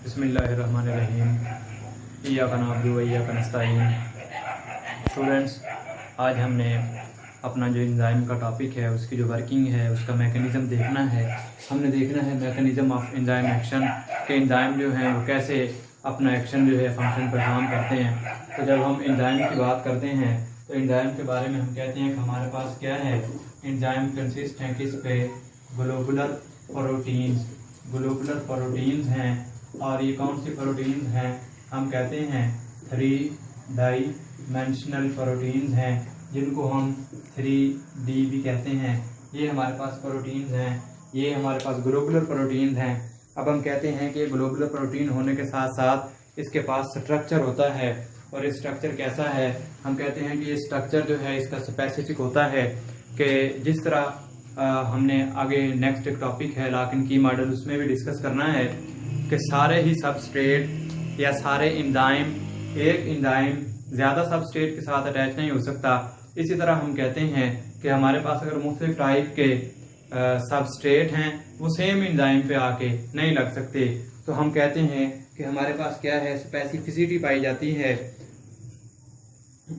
बिस्मिल्लाहिर्रहमानिर्रहीम। इय्याका नअब्दु व इय्याका नस्तईन। स्टूडेंट्स, आज हमने अपना जो एंजाइम का टॉपिक है उसकी जो वर्किंग है उसका मैकेनिज़्म देखना है। हमने देखना है मैकेनिज़्म ऑफ एंजाइम एक्शन के एंजाइम जो हैं वो कैसे अपना एक्शन जो है फंक्शन परफॉर्म करते हैं। तो जब हम एंजाइम की बात करते हैं तो एंजाइम के बारे में हम कहते हैं कि हमारे पास क्या है, एंजाइम कंसिस्ट हैं किस पे, ग्लोबुलर प्रोटीन्स हैं। और ये कौन सी प्रोटीन्स हैं, हम कहते हैं 3 डाइमेंशनल प्रोटीन्स हैं जिनको हम 3D भी कहते हैं। ये हमारे पास प्रोटीन्स हैं, ये हमारे पास ग्लोबुलर प्रोटीन्स हैं। अब हम कहते हैं कि ग्लोबुलर प्रोटीन होने के साथ साथ इसके पास स्ट्रक्चर होता है, और ये स्ट्रक्चर कैसा है, हम कहते हैं कि ये स्ट्रक्चर जो है इसका स्पेसिफिक होता है कि जिस तरह हमने आगे नेक्स्ट एक टॉपिक है लॉक की मॉडल, उसमें भी डिस्कस करना है कि सारे ही सबस्ट्रेट या सारे एंजाइम, एक एंजाइम ज़्यादा सबस्ट्रेट के साथ अटैच नहीं हो सकता। इसी तरह हम कहते हैं कि हमारे पास अगर मुख्तलिफ टाइप के सबस्ट्रेट हैं वो सेम एंजाइम पे आके नहीं लग सकते, तो हम कहते हैं कि हमारे पास क्या है, स्पेसिफिसिटी पाई जाती है।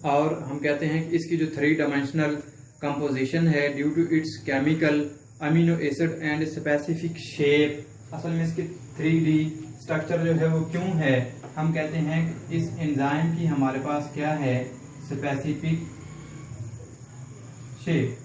और हम कहते हैं कि इसकी जो 3 डायमेंशनल कंपोजिशन है due to its chemical, amino acid and specific shape. असल में इसकी 3D स्ट्रक्चर जो है वो क्यों है, हम कहते हैं कि इस एंजाइम की हमारे पास क्या है, स्पेसिफिक शेप।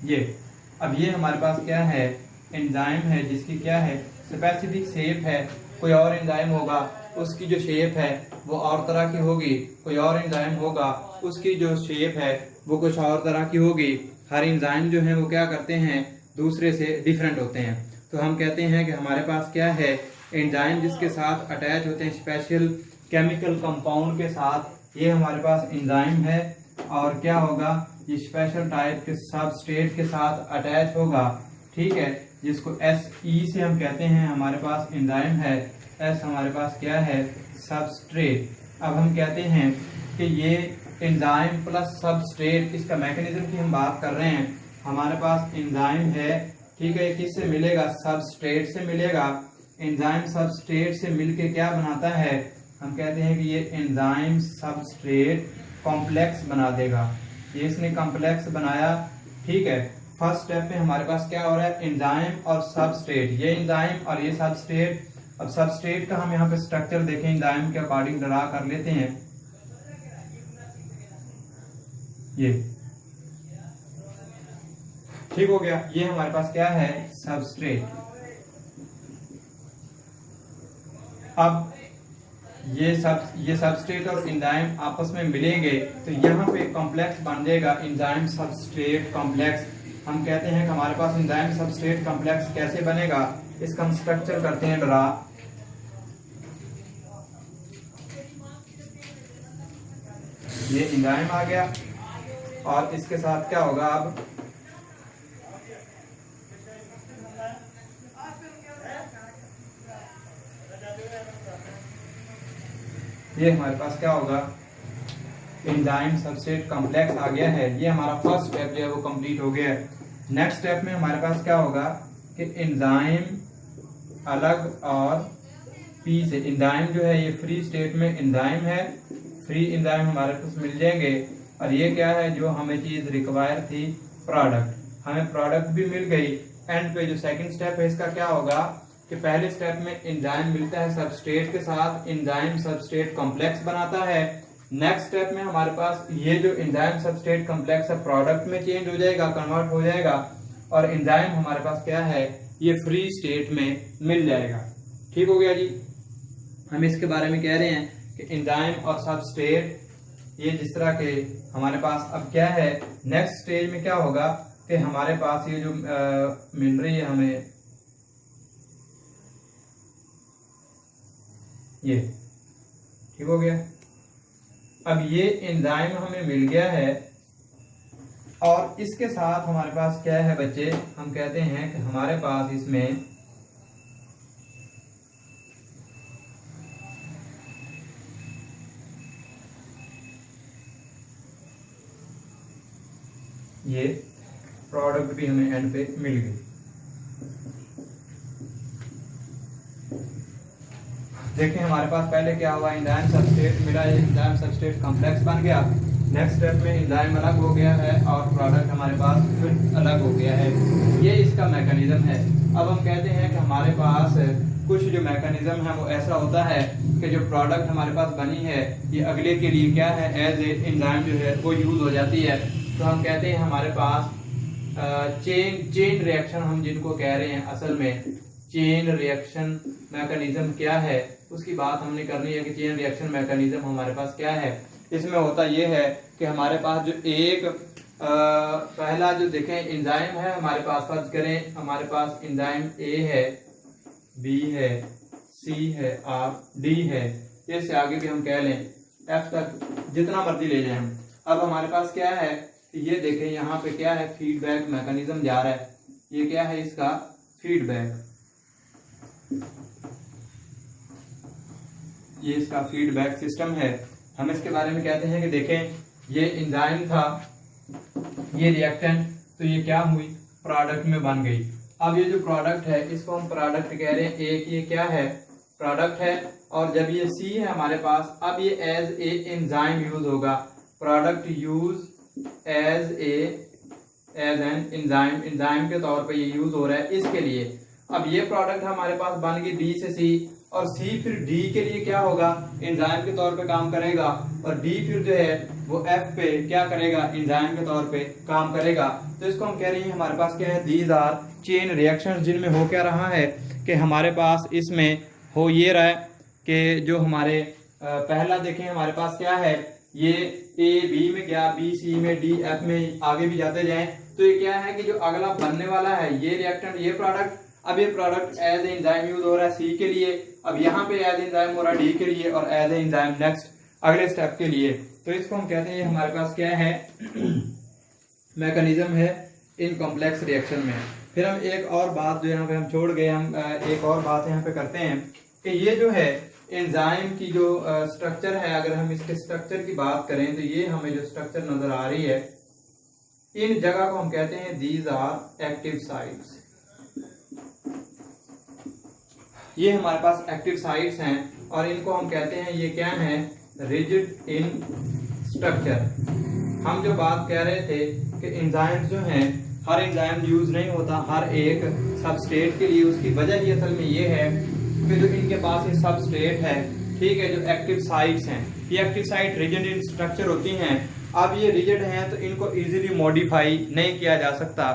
ये अब ये हमारे पास क्या है, एंजाइम है जिसकी क्या है, स्पेसिफिक शेप है। कोई और एंजाइम होगा उसकी जो शेप है वो और तरह की होगी, कोई और एंजाइम होगा उसकी जो शेप है वो कुछ और तरह की होगी। हर एंजाइम जो है वो क्या करते हैं, दूसरे से डिफरेंट होते हैं। तो हम कहते हैं कि हमारे पास क्या है, एंजाइम जिसके साथ अटैच होते हैं स्पेशल केमिकल कंपाउंड के साथ, ये हमारे पास एंजाइम है। और क्या होगा, ये स्पेशल टाइप के सबस्ट्रेट के साथ अटैच होगा, ठीक है, जिसको SE से हम कहते हैं हमारे पास एंजाइम है, S हमारे पास क्या है, सबस्ट्रेट। अब हम कहते हैं कि ये एंजाइम प्लस सबस्ट्रेट, इसका मैकेनिज्म की हम बात कर रहे हैं। हमारे पास एंजाइम है, ठीक है, किससे मिलेगा, सबस्ट्रेट से मिलेगा। एंजाइम सबस्ट्रेट से मिलके क्या बनाता है, हम कहते हैं कि ये एंजाइम सबस्ट्रेट कॉम्प्लेक्स बना देगा। ये इसने कॉम्प्लेक्स बनाया, ठीक है। फर्स्ट स्टेप में हमारे पास क्या हो रहा है, एंजाइम और सबस्ट्रेट, ये एंजाइम और ये सबस्ट्रेट। अब सबस्ट्रेट का हम यहाँ पे स्ट्रक्चर देखें, एंजाइम के अकॉर्डिंग ड्रा कर लेते हैं। ये ठीक हो गया, ये हमारे पास क्या है, सबस्ट्रेट। अब ये सबस्ट्रेट और एंजाइम आपस में मिलेंगे तो यहाँ पे कॉम्प्लेक्स बन जाएगा, एंजाइम सबस्ट्रेट कॉम्प्लेक्स। हम कहते हैं कि हमारे पास एंजाइम सबस्ट्रेट कॉम्प्लेक्स कैसे बनेगा, इसका हम स्ट्रक्चर करते हैं ड्रा। ये एंजाइम आ गया और इसके साथ क्या होगा, अब ये हमारे पास क्या होगा, एंजाइम सबस्ट्रेट कॉम्प्लेक्स आ गया है। ये हमारा फर्स्ट स्टेप जो है वो कंप्लीट हो गया है। नेक्स्ट स्टेप में हमारे पास क्या होगा कि एंजाइम अलग और पी से, एंजाइम जो है ये फ्री स्टेट में एंजाइम है, फ्री एंजाइम हमारे पास मिल जाएंगे। और ये क्या है, जो हमें चीज रिक्वायर थी, प्रोडक्ट, हमें प्रोडक्ट भी मिल गई। एंड पे जो सेकंड स्टेप है इसका क्या होगा कि पहले स्टेप में एंजाइम मिलता है सबस्ट्रेट के साथ, एंजाइम सबस्ट्रेट कॉम्प्लेक्स बनाता है। नेक्स्ट स्टेप में हमारे पास ये जो एंजाइम सबस्ट्रेट कॉम्प्लेक्स है प्रोडक्ट में चेंज हो जाएगा, कन्वर्ट हो जाएगा, और एंजाइम हमारे पास क्या है, ये फ्री स्टेट में मिल जाएगा। ठीक हो गया जी। हम इसके बारे में कह रहे हैं कि एंजाइम और सबस्ट्रेट ये जिस तरह के हमारे पास अब क्या है, नेक्स्ट स्टेज में क्या होगा कि हमारे पास ये जो मिल रही है हमें, ये ठीक हो गया। अब ये एंजाइम हमें मिल गया है और इसके साथ हमारे पास क्या है बच्चे, हम कहते हैं कि हमारे पास इसमें ये प्रोडक्ट भी हमें एंड पे मिल गई। देखें हमारे पास पहले क्या हुआ, एंजाइम सबस्ट्रेट मिला, एंजाइम सबस्ट्रेट कॉम्प्लेक्स बन गया। नेक्स्ट स्टेप में एंजाइम अलग हो गया है और प्रोडक्ट हमारे पास फिर अलग हो गया है। ये इसका मैकेनिज्म है। अब हम कहते हैं कि हमारे पास कुछ जो मैकेनिज्म है वो ऐसा होता है कि जो प्रोडक्ट हमारे पास बनी है ये अगले के लिए क्या है, एज ए एंजाइम जो है वो यूज हो जाती है। तो हम कहते हैं हमारे पास चेन रिएक्शन हम जिनको कह रहे हैं, असल में चेन रिएक्शन मैकेनिज्म क्या है उसकी बात हमने करनी है कि चेन रिएक्शन मैकेनिज्म हमारे पास क्या है। इसमें होता यह है कि हमारे पास जो एक पहला जो देखें एंजाइम है हमारे पास, फर्ज करें हमारे पास एंजाइम ए है, बी है, सी है और डी है, इससे आगे भी हम कह लें एफ तक जितना मर्जी ले जाएं हम। अब हमारे पास क्या है, ये देखें यहाँ पे क्या है, फीडबैक मैकेनिज्म जा रहा है। ये क्या है, इसका फीडबैक, ये इसका फीडबैक सिस्टम है। हम इसके बारे में कहते हैं कि देखें ये एंजाइम था, ये रिएक्टेंट, तो ये क्या हुई, प्रोडक्ट में बन गई। अब ये जो प्रोडक्ट है इसको हम प्रोडक्ट कह रहे हैं, एक ये क्या है, प्रोडक्ट है। और जब ये सी है हमारे पास, अब ये एज ए एंजाइम यूज होगा, product use as an enzyme, enzyme के तौर पे ये यूज हो रहा है इसके लिए। अब ये प्रोडक्ट हमारे पास बन गई डी से सी, और सी फिर डी के लिए क्या होगा, एंजाइम के तौर पे काम करेगा, और डी फिर जो है वो एफ पे क्या करेगा, एंजाइम के तौर पे काम करेगा। तो इसको हम कह रहे हैं हमारे पास क्या है, दीज आर चेन रिएक्शंस, जिनमें हो क्या रहा है कि हमारे पास इसमें हो ये रहा है कि जो हमारे पहला देखें हमारे पास क्या है, ये ए बी में गया, बी सी में, डी एफ में, आगे भी जाते जाएं। तो ये क्या है कि जो अगला बनने वाला है ये रिएक्टेंट, ये प्रोडक्ट, अब ये product as a enzyme use हो रहा है सी के लिए, अब यहाँ पे एज एंजाइम हो रहा है डी के लिए, और एज ए एंजाइम नेक्स्ट अगले स्टेप के लिए। तो इसको हम कहते हैं हमारे पास क्या है, मैकेनिज्म है इन कॉम्प्लेक्स रिएक्शन में। फिर हम एक और बात जो यहाँ पे हम छोड़ गए, हम एक और बात यहाँ पे करते हैं कि ये जो है एंजाइम की जो स्ट्रक्चर है, अगर हम इसके स्ट्रक्चर की बात करें तो ये हमें जो स्ट्रक्चर नजर आ रही है, इन जगह को हम कहते हैं दीज आर एक्टिव साइट्स। ये हमारे पास एक्टिव साइट्स हैं और इनको हम कहते हैं, ये क्या है, रिजिड इन स्ट्रक्चर। हम जो बात कह रहे थे कि एंजाइम्स जो हैं, हर एंजाइम यूज नहीं होता हर एक सबस्ट्रेट के लिए, उसकी वजह ही असल में ये है कि जो इनके पास ये सबस्ट्रेट है, ठीक है, जो एक्टिव साइट्स हैं, ये active site rigid in structure होती हैं। अब ये रिजिड हैं तो इनको इजीली मॉडिफाई नहीं किया जा सकता।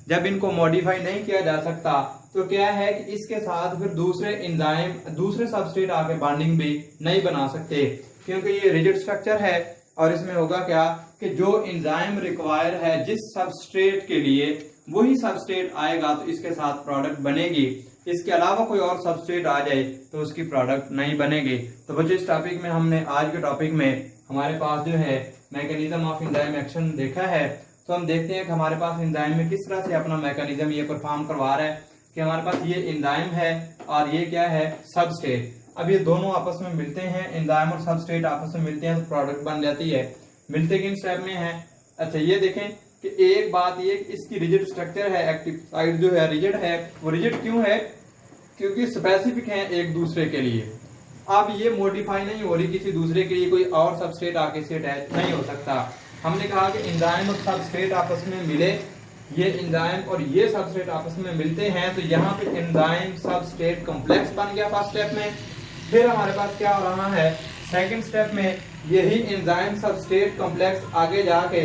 जब इनको मॉडिफाई नहीं किया जा सकता तो क्या है कि इसके साथ फिर दूसरे एंजाइम, दूसरे सबस्ट्रेट आके बॉन्डिंग भी नहीं बना सकते, क्योंकि ये रिजिड स्ट्रक्चर है। और इसमें होगा क्या कि जो एंजाइम रिक्वायर है जिस सबस्ट्रेट के लिए, वही सबस्ट्रेट आएगा तो इसके साथ प्रोडक्ट बनेगी। इसके अलावा कोई और सबस्ट्रेट आ जाए तो उसकी प्रोडक्ट नहीं बनेगी। तो बच्चों इस टॉपिक में हमने आज के टॉपिक में हमारे पास जो है मैकेनिज्म ऑफ एंजाइम एक्शन देखा है। तो हम देखते हैं कि हमारे पास एंजाइम में किस तरह से अपना मैकेनिज्म ये परफॉर्म करवा रहा है कि हमारे पास ये एंजाइम है और ये क्या है, सबस्ट्रेट। अब ये दोनों आपस में मिलते हैं, एंजाइम और सबस्ट्रेट आपस में मिलते हैं तो प्रोडक्ट बन जाती है। मिलते किन स्टेप में है, अच्छा ये देखें कि एक बात ये इसकी रिजिड स्ट्रक्चर है, एक्टिव साइट जो है रिजिड है। वो रिजिड क्यों है, क्योंकि स्पेसिफिक है एक दूसरे के लिए। अब ये मॉडिफाई नहीं हो रही किसी दूसरे के लिए, कोई और सबस्ट्रेट आके से अटैच नहीं हो सकता। हमने कहा कि एंजाइम और सबस्ट्रेट आपस में मिले, ये एंजाइम और ये सबस्ट्रेट आपस में मिलते हैं तो यहाँ पे एंजाइम सबस्ट्रेट कॉम्प्लेक्स बन गया फर्स्ट स्टेप में। फिर हमारे पास क्या हो रहा है, सेकंड स्टेप में यही एंजाइम सबस्ट्रेट कॉम्प्लेक्स आगे जाके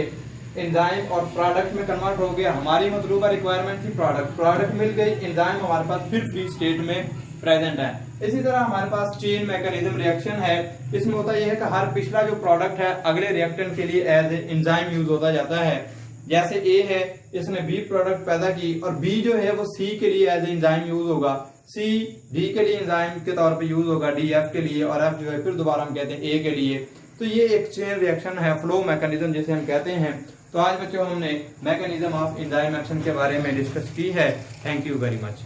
एंजाइम और प्रोडक्ट में कन्वर्ट हो गया। हमारी मतलूबा रिक्वायरमेंट थी प्रोडक्ट, प्रोडक्ट मिल गई, एंजाइम हमारे पास फिर फ्री स्टेट में प्रेजेंट है। इसी तरह हमारे पास चेन मैकेनिज्म रिएक्शन है। इसमें होता यह है कि हर पिछला जो प्रोडक्ट है अगले रिएक्टेंट के लिए एज एंजाइम यूज होता जाता है। जैसे ए है, इसने बी प्रोडक्ट पैदा की और बी जो है वो सी के लिए एज एंजाइम यूज होगा, सी डी के लिए एंजाइम के तौर पे यूज होगा, डी एफ के लिए, और एफ जो है फिर दोबारा हम कहते हैं ए के लिए। तो ये एक चेन रिएक्शन है, फ्लो मैकेनिज्म जिसे हम कहते हैं। तो आज बच्चों हमने मैकेनिज्म ऑफ एंजाइम एक्शन के बारे में डिस्कस की है। Thank you very much.